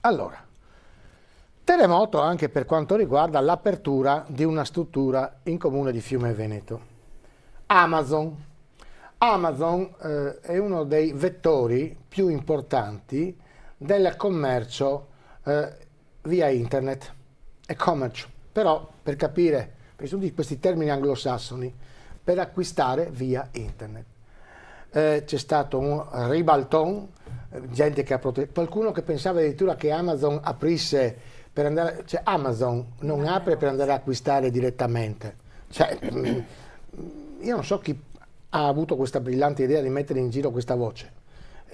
Allora, terremoto anche per quanto riguarda l'apertura di una struttura in comune di Fiume Veneto. Amazon. Amazon è uno dei vettori più importanti del commercio via internet, e-commerce. Però per capire, perché sono di questi termini anglosassoni, per acquistare via internet. C'è stato un ribaltone, gente che ha protetto, qualcuno che pensava addirittura che Amazon aprisse per andare, cioè Amazon non apre per andare a acquistare direttamente. Cioè, io non so chi ha avuto questa brillante idea di mettere in giro questa voce.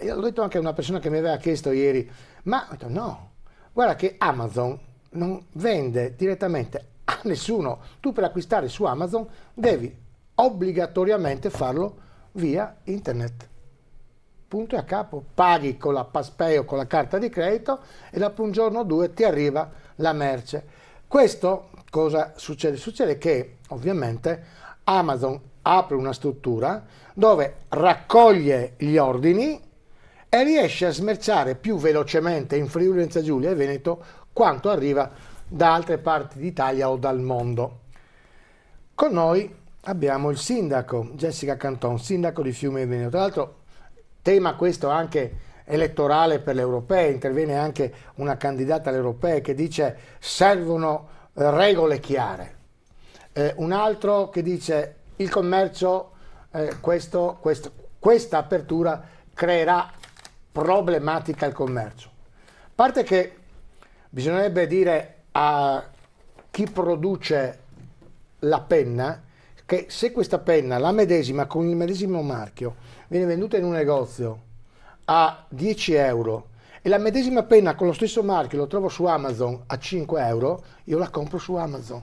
Io l'ho detto anche a una persona che mi aveva chiesto ieri, ma ho detto, no, guarda che Amazon non vende direttamente a nessuno. Tu per acquistare su Amazon devi obbligatoriamente farlo via internet. Punto e a capo. Paghi con la PassPay o con la carta di credito e dopo un giorno o due ti arriva la merce. Questo cosa succede? Succede che ovviamente Amazon apre una struttura dove raccoglie gli ordini e riesce a smerciare più velocemente in Friuli Venezia Giulia e Veneto quanto arriva da altre parti d'Italia o dal mondo. Con noi abbiamo il sindaco Jessica Canton, sindaco di Fiume Veneto. Tra l'altro tema questo anche elettorale per le europee, interviene anche una candidata alle europee che dice servono regole chiare. Un altro che dice il commercio, questa apertura creerà problematica al commercio. A parte che bisognerebbe dire a chi produce la penna che se questa penna, la medesima con il medesimo marchio, viene venduta in un negozio a 10 euro e la medesima penna con lo stesso marchio lo trovo su Amazon a 5 euro, io la compro su Amazon.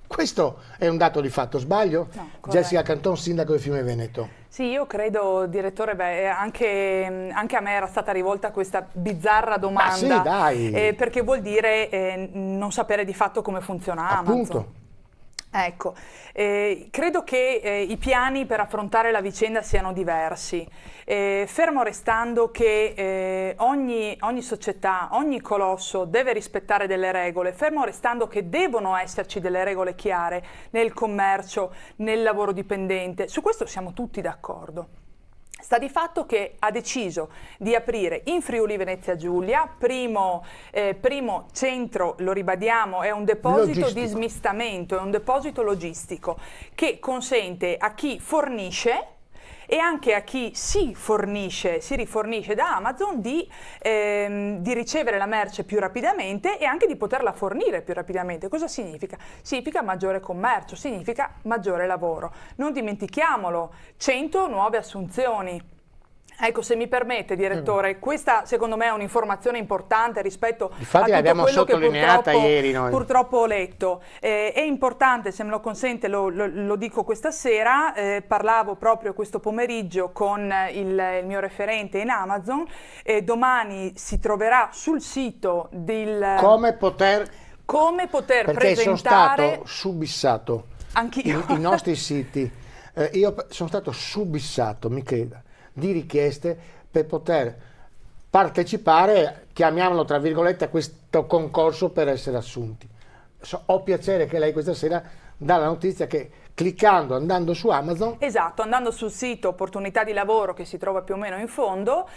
Questo è un dato di fatto, sbaglio? No, Jessica Canton, sindaco di Fiume Veneto. Sì, io credo, direttore, anche a me era stata rivolta questa bizzarra domanda. Ma sì, dai. Perché vuol dire non sapere di fatto come funziona Amazon. Appunto. Ecco, credo che i piani per affrontare la vicenda siano diversi, fermo restando che ogni società, ogni colosso deve rispettare delle regole, fermo restando che devono esserci delle regole chiare nel commercio, nel lavoro dipendente, su questo siamo tutti d'accordo. Sta di fatto che ha deciso di aprire in Friuli Venezia Giulia, primo centro, lo ribadiamo, è un deposito logistico di smistamento, è un deposito logistico che consente a chi fornisce e anche a chi si rifornisce da Amazon di ricevere la merce più rapidamente e anche di poterla fornire più rapidamente. Cosa significa? Significa maggiore commercio, significa maggiore lavoro. Non dimentichiamolo, 100 nuove assunzioni. Ecco, se mi permette, direttore, questa secondo me è un'informazione importante rispetto a tutto quello che purtroppo ho letto. È importante, se me lo consente, lo dico questa sera, parlavo proprio questo pomeriggio con il mio referente in Amazon, domani si troverà sul sito del... Come poter presentare... Perché sono stato subissato. Anch'io. I nostri siti, io sono stato subissato, mi creda, di richieste per poter partecipare, chiamiamolo tra virgolette, a questo concorso per essere assunti. Ho piacere che lei questa sera dà la notizia che cliccando, andando su Amazon. Esatto, andando sul sito opportunità di lavoro che si trova più o meno in fondo,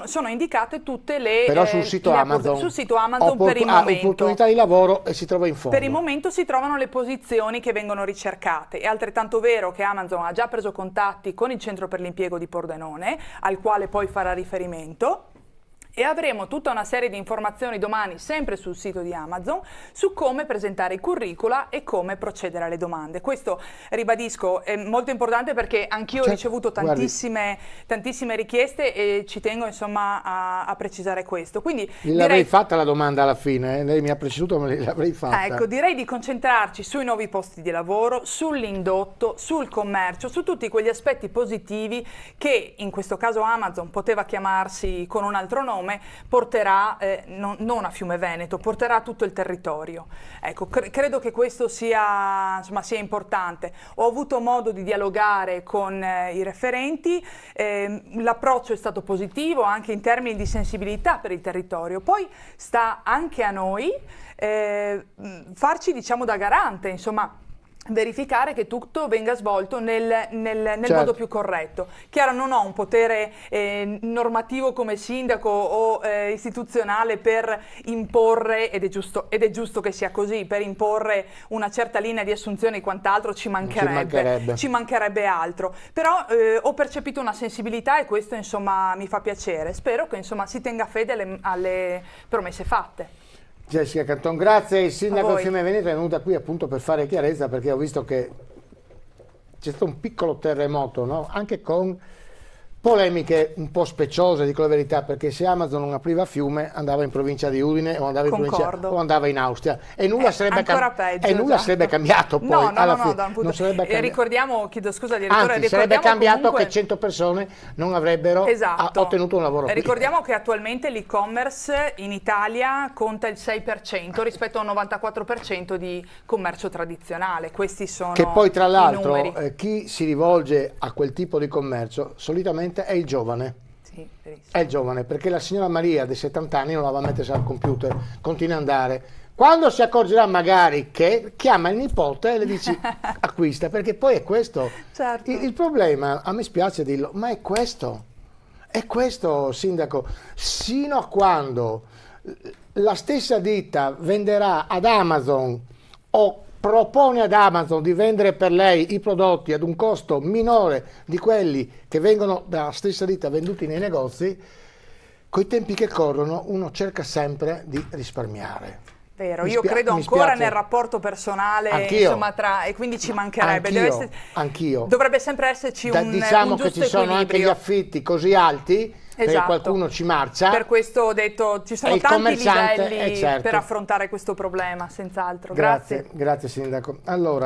sono indicate tutte le... Però sul sito Amazon, sul sito Amazon per il momento. Opportunità di lavoro e si trova in fondo. Per il momento si trovano le posizioni che vengono ricercate. È altrettanto vero che Amazon ha già preso contatti con il centro per l'impiego di Pordenone, al quale poi farà riferimento. E avremo tutta una serie di informazioni domani, sempre sul sito di Amazon, su come presentare i curricula e come procedere alle domande. Questo, ribadisco, è molto importante perché anch'io ho ricevuto tantissime richieste e ci tengo insomma a precisare questo. Quindi l'avrei fatta la domanda alla fine, lei mi ha preceduto ma l'avrei fatta. Ecco, direi di concentrarci sui nuovi posti di lavoro, sull'indotto, sul commercio, su tutti quegli aspetti positivi che in questo caso Amazon poteva chiamarsi con un altro nome, nome porterà, non a Fiume Veneto, porterà a tutto il territorio. Ecco, credo che questo sia, insomma, sia importante. Ho avuto modo di dialogare con i referenti, l'approccio è stato positivo anche in termini di sensibilità per il territorio. Poi sta anche a noi farci, diciamo, da garante, insomma, verificare che tutto venga svolto nel Certo. modo più corretto. Chiaro, non ho un potere normativo come sindaco o istituzionale per imporre, ed è giusto che sia così, per imporre una certa linea di assunzione e quant'altro, ci mancherebbe altro. Però ho percepito una sensibilità e questo, insomma, mi fa piacere. Spero che, insomma, si tenga fede alle promesse fatte. Jessica Canton, grazie. Il sindaco di Fiume Veneto è venuta qui appunto per fare chiarezza, perché ho visto che c'è stato un piccolo terremoto, no? Anche con polemiche un po' speciose, dico la verità, perché se Amazon non apriva Fiume andava in provincia di Udine o andava in provincia, o andava in Austria e nulla sarebbe cambiato poi alla fine. Non sarebbe cambiato. Ricordiamo, chiedo scusa direttore, anzi sarebbe cambiato che 100 persone non avrebbero ottenuto un lavoro qui. Ricordiamo che attualmente l'e-commerce in Italia conta il 6% rispetto al 94% di commercio tradizionale. Questi sono che poi tra l'altro chi si rivolge a quel tipo di commercio solitamente è il giovane. Sì, è il giovane, perché la signora Maria dei 70 anni non la va a mettersi al computer, continua ad andare. Quando si accorgerà magari che chiama il nipote e le dici acquista, perché poi è questo. Certo. Il problema, a me spiace dirlo, ma è questo, sindaco, sino a quando la stessa ditta venderà ad Amazon o propone ad Amazon di vendere per lei i prodotti ad un costo minore di quelli che vengono dalla stessa ditta venduti nei negozi, coi tempi che corrono uno cerca sempre di risparmiare. Vero, io credo ancora nel rapporto personale, insomma, e quindi ci mancherebbe. Anch'io. Dovrebbe sempre esserci un diciamo un giusto che ci sono anche gli affitti così alti, perché qualcuno ci marcia. Per questo ho detto, ci sono tanti livelli per affrontare questo problema, senz'altro. Grazie sindaco. Allora.